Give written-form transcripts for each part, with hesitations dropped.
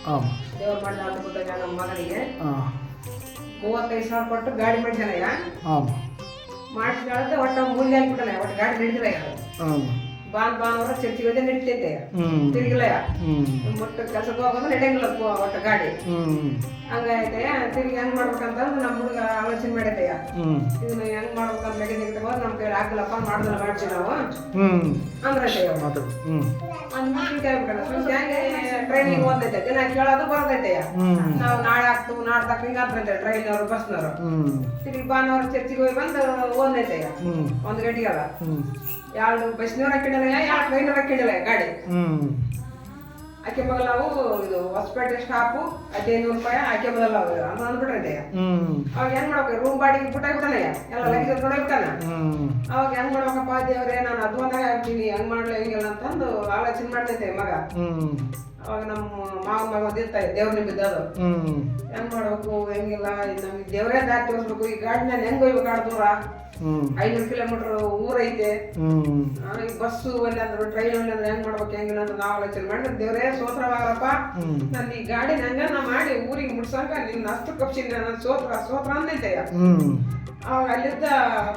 ಹಾಂ ದೇವ್ರು ಮಾಡಿದ ಅದ್ಭುತ ನಮ್ಮ ಮಗನಿಗೆ ಹಾಂ 35,000 ಕೊಟ್ಟು ಗಾಡಿ ಮಾಡಿಸ್ಯಾನಯ್ಯ. ಹಾಂ ಮಾಡಿಸಿದ ಒಟ್ಟು ಮೂಲ್ಯ ಹಾಕ್ಬಿಟ್ಟಲ್ಲ, ಒಟ್ಟು ಗಾಡಿ ನಡೀತಿಲ್ಲ. ಹಾಂ ಭಾನುವಾರ ಚರ್ಚಿಗೆ ಹೋದ್ರೆ ನಡೀತೈತೆ, ಹ್ಞೂ ತಿರುಗಿಲ್ಲ. ಹ್ಞೂ ಒಟ್ಟು ಕೆಲಸಕ್ಕೆ ಹೋಗೋದು ನಡೆಯಂಗಿಲ್ಲ ಒಟ್ಟು ಗಾಡಿ. ಹ್ಞೂ ಹಂಗೈತೆ ತಿರುಗಿ ಹೆಂಗ್ ಮಾಡ್ಬೇಕಂತಂದು ನಮ್ಮ ಹುಡುಗ ಆಲೋಚನೆ ಮಾಡೈತೆಯ. ಹ್ಞೂ ಇದನ್ನ ಹೆಂಗ್ ಮಾಡ್ಬೇಕಂತ ಮೆಕ್ಯಾನಿಕ್ ತಗೋದು ನಮ್ಮ ಕೈ ಹಾಕಲಪ್ಪ ಮಾಡಿದ್ರೆ ಮಾಡ್ಸಿ ನಾವು ಹ್ಞೂ ಅಂದ್ರೆ ಮಾತಾಡು. ಹ್ಞೂ ಟ್ರೈನಿಂಗ್ ಓದೈತೆ, ದಿನ ಕೇಳೋದು ಬರೋದೈತೆಯ. ಹ್ಞೂ ನಾವು ನಾಳೆ ಹಾಕ್ತು ನಾಡ್ದಾಗ ಹಿಂಗಾದ್ರೆ ಟ್ರೈನವರು ಬಸ್ನವರು ಹ್ಞೂ ತಿರುಗಿ ಭಾನುವಾರ ಚರ್ಚಿಗೆ ಹೋಗಿ ಬಂದು ಓದೈತೆಯ. ಹ್ಞೂ 1 ಗಂಟೆಗಲ್ಲ ಹ್ಞೂ 2 ಬಸ್ನವ್ರು ಹಾಕಿಡಲ್ಲ, 2 ಟ್ರೈನರ್ ಹಾಕಿಡಲ್ಲ ಗಾಡಿ. ಹ್ಞೂ ಆಕೆ ಮೊದಲಾವು ಇದು ಹೊಸಪೇಟೆ ಸ್ಟಾಪು 1500 ರೂಪಾಯಿ ಆಕೆ ಮೊದಲ ಅಂತ ಅಂದ್ಬಿಟ್ರೆ. ಹ್ಞೂ ಅವಾಗ ಹೆಂಗ್ ಮಾಡ್ಬೇಕು, ರೂಮ್ ಬಾಡಿಗೆ ಬಿಟ್ಟಾಗ್ಬಿಟ್ಟಾನಯ್ಯ, ಎಲ್ಲ ಲಗೇಜ್ ತೊಡಗಿರ್ತಾನ. ಹ್ಞೂ ಅವಾಗ ಹೆಂಗ್ ಮಾಡ್ಬೇಕಪ್ಪ ದೇವ್ರೆ, ನಾನು ಅಧ್ವಾನಾಗ ಆಗ್ತೀನಿ, ಹೆಂಗ್ ಮಾಡ್ಲಿ ಹಿಂಗೆಲ್ಲ ಅಂತಂದು ಆಲೋಚನೆ ಮಾಡ್ತೈತೆ ಮಗ. ಹ್ಞೂ ಅವಾಗ ನಮ್ಮ ಮಾವ ಮಗ ಓದಿರ್ತಾರೆ ದೇವ್ರ ನಿಂಬಿದ್ದದು. ಹ್ಞೂ ಹೆಂಗ್ ಮಾಡ್ಬೇಕು ಹೆಂಗಿಲ್ಲ, ನಮ್ಗೆ ದೇವ್ರೇ ದಾರಿ ತೋರಿಸ್ಬೇಕು. ಈ ಗಾಡಿ ನಾನು ಹೆಂಗ್ ಹೋಗ್ಬೇಕು ದೂರ, ಹ್ಞೂ 500 ಕಿಲೋಮೀಟರ್ ಊರೈತೆ. ಹ್ಞೂ ಈ ಬಸ್ಸು ಅಲ್ಲಿ ಅಂದ್ರೆ ಟ್ರೈನ್ ಅಲ್ಲಿ ಅಂದ್ರೆ ಹೆಂಗ್ ಮಾಡ್ಬೇಕು ಹೆಂಗಿಲ್ಲ ಅಂತ ನಾವು ಆಲೋಚನೆ ಮಾಡಿದ್ರೆ, ದೇವ್ರೇ ಸೋತ್ರವಾಗಪ್ಪ, ನಾನು ಈ ಗಾಡಿ ನಂಗನ್ನ ಮಾಡಿ ಊರಿಗೆ ಮುಡ್ಸಂಗ ನಿನ್ನ ಅಷ್ಟು ಕಪ್ಸಿನ ನನ್ನ ಸೋತ್ರ ಅಂದೈತೆಯ. ಹ್ಞೂ ಅವಾಗ ಅಲ್ಲಿದ್ದ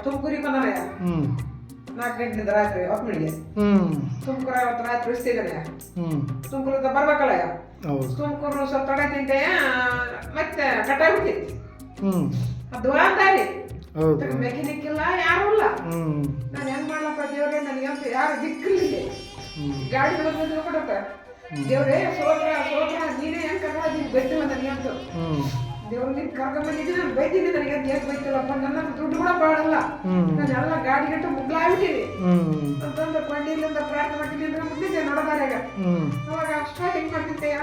ತುಮಕೂರಿಗೆ ಬಂದನಯ್ಯ. ಹ್ಞೂ 4 ಗಂಟೆಯಿಂದ ರಾತ್ರಿ ಒಪ್ಪಣಿಗೆ ಹ್ಞೂ ತುಮಕೂರು ಅವತ್ತು ರಾತ್ರಿ ಇಳಿಸ್ತಿದ್ದಾನೆ. ಹ್ಞೂ ತುಮಕೂರಿಂದ ಬರ್ಬೇಕಲ್ಲಯ್ಯ, ಹೌದು. ತುಮಕೂರು ಸ್ವಲ್ಪ ತಡತಿಂತೆಯ ಮತ್ತೆ ಕಟ್ಟಾಗ್ಬಿಟ್ಟಿತ್ತು. ಹ್ಞೂ ಅದು ದಾರಿ ಹೌದು. ಮೆಕ್ಯಾನಿಕ್ ಇಲ್ಲ, ಯಾರು ಇಲ್ಲ. ಹ್ಞೂ ನಾನು ಹೆಂಗ್ ಮಾಡ್ಲಪ್ಪ ದೇವ್ರೆ, ನನಗಂತ ಯಾರು ದಿಕ್ಕಿಲ್ಲ. ಗಾಡಿ ಕೊಡತ್ತ ದೇವ್ರೇ ಸೋತ್ರ ನೀನೇ ಹೆಂಗ್ ಕರ್ಕೊಂಡು ಬೈತಿಲ್ಲ ನನಗಂತೂ. ಹ್ಞೂ ದೇವ್ರು ನಿನ್ ಕರ್ಕೊಂಡ್ ಬಂದಿದ್ದೀನಿ, ನಾನು ಬೈತೀನಿ, ನನಗಂತ ಹೇಗೆ ಬೈತಿಲ್ಲಪ್ಪ, ನನ್ನ ದುಡ್ಡು ಕೂಡ ಬಾಳಲ್ಲ, ನಾನೆಲ್ಲ ಗಾಡಿ ಗಂಟು ಮುಗ್ಲಾಗ್ಬಿಟ್ಟಿನಿ ಅಂತಂದು ಕೊಂಡಿಲಿಂದ ಪ್ರಾರ್ಥನೆ ಮಾಡ್ತೀನಿ ಅಂದ್ರೆ ಮುಟ್ಟಿದ್ದೆ ನೋಡೋದಾರ್ಯಾಗ. ಅವಾಗ ಸ್ಟಾರ್ಟಿಂಗ್ ಮಾಡ್ತಿದ್ದೆಯ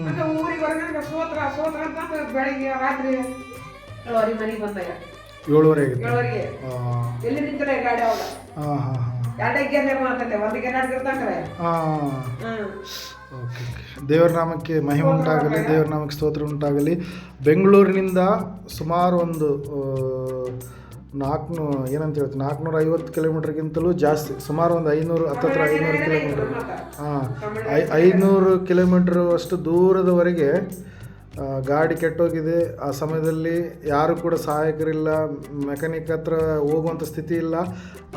ಅಂತ ಊರಿಗೆ ಹೊರಗಡೆ ಸೋತ್ರ ಅಂತ ಬೆಳಿಗ್ಗೆ ರಾತ್ರಿ 7 ಮನೆಗೆ ಬಂದಾಗ 7:30 7 ಎಲ್ಲಿ ನಿಂತಲ್ಲ ಗಾಡಿ ಅವಾಗ. ಹಾಂ ಹಾಂ ಹಾಂ 2 ಗೆರೆ ಮಾತಂತೆ, 1 ಗೆರೆ ಆಡ್ತಿರ್ತಾಂಗ್ರೆ. ಹಾಂ ಓಕೆ ಓಕೆ. ದೇವರ ನಾಮಕ್ಕೆ ಮಹಿಮೆ ಉಂಟಾಗಲಿ, ದೇವರ ನಾಮಕ್ಕೆ ಸ್ತೋತ್ರ ಉಂಟಾಗಲಿ. ಬೆಂಗಳೂರಿನಿಂದ ಸುಮಾರು ಒಂದು 450 ಕಿಲೋಮೀಟ್ರ್ಗಿಂತಲೂ ಜಾಸ್ತಿ, ಸುಮಾರು ಒಂದು 500 ಕಿಲೋಮೀಟ್ರ್. ಹಾಂ 500 ಕಿಲೋಮೀಟ್ರ್ ಅಷ್ಟು ದೂರದವರೆಗೆ ಗಾಡಿ ಕೆಟ್ಟೋಗಿದೆ. ಆ ಸಮಯದಲ್ಲಿ ಯಾರು ಕೂಡ ಸಹಾಯಕರಿಲ್ಲ, ಮೆಕ್ಯಾನಿಕ್ ಹತ್ರ ಹೋಗುವಂಥ ಸ್ಥಿತಿ ಇಲ್ಲ.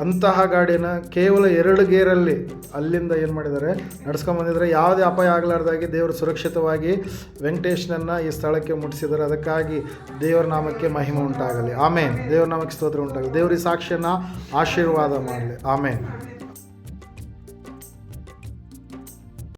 ಅಂತಹ ಗಾಡಿನ ಕೇವಲ 2 ಗೇರಲ್ಲಿ ಅಲ್ಲಿಂದ ಏನು ಮಾಡಿದ್ದಾರೆ, ನಡ್ಸ್ಕೊಂಬಂದಿದ್ದಾರೆ. ಯಾವುದೇ ಅಪಾಯ ಆಗಲಾರ್ದಾಗಿ ದೇವರು ಸುರಕ್ಷಿತವಾಗಿ ವೆಂಕಟೇಶ್ನನ್ನು ಈ ಸ್ಥಳಕ್ಕೆ ಮುಟ್ಟಿಸಿದ್ದಾರೆ. ಅದಕ್ಕಾಗಿ ದೇವರ ನಾಮಕ್ಕೆ ಮಹಿಮೆ ಉಂಟಾಗಲಿ. ಆಮೇನ್. ದೇವರ ನಾಮಕ್ಕೆ ಸ್ತೋತ್ರ ಉಂಟಾಗಲಿ. ದೇವರ ಈ ಸಾಕ್ಷಿಯನ್ನು ಆಶೀರ್ವಾದ ಮಾಡಲಿ. ಆಮೇನ್.